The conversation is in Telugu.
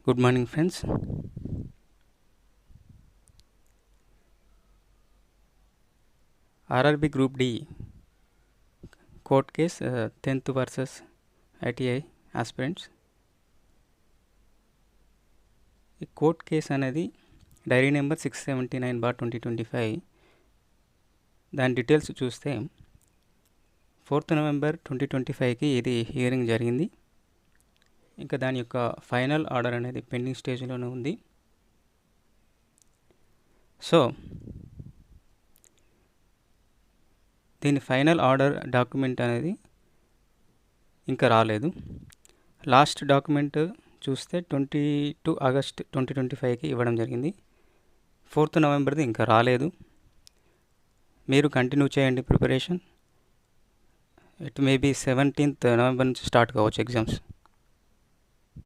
Good morning, friends. RRB Group D court case 10th versus ITI aspirants. ఈ కోర్ట్ కేస్ అనేది డైరీ నెంబర్ 679/2025. దాని డీటెయిల్స్ చూస్తే 4th November 2025కి ఇది హియరింగ్ జరిగింది. ఇంకా దాని యొక్క ఫైనల్ ఆర్డర్ అనేది పెండింగ్ స్టేజ్లోనే ఉంది. సో దీని ఫైనల్ ఆర్డర్ డాక్యుమెంట్ అనేది ఇంకా రాలేదు. లాస్ట్ డాక్యుమెంట్ చూస్తే 22 August 2025కి ఇవ్వడం జరిగింది. 4th Novemberది ఇంకా రాలేదు. మీరు కంటిన్యూ చేయండి preparation. It maybe 17th November నుంచి స్టార్ట్ కావచ్చు ఎగ్జామ్స్.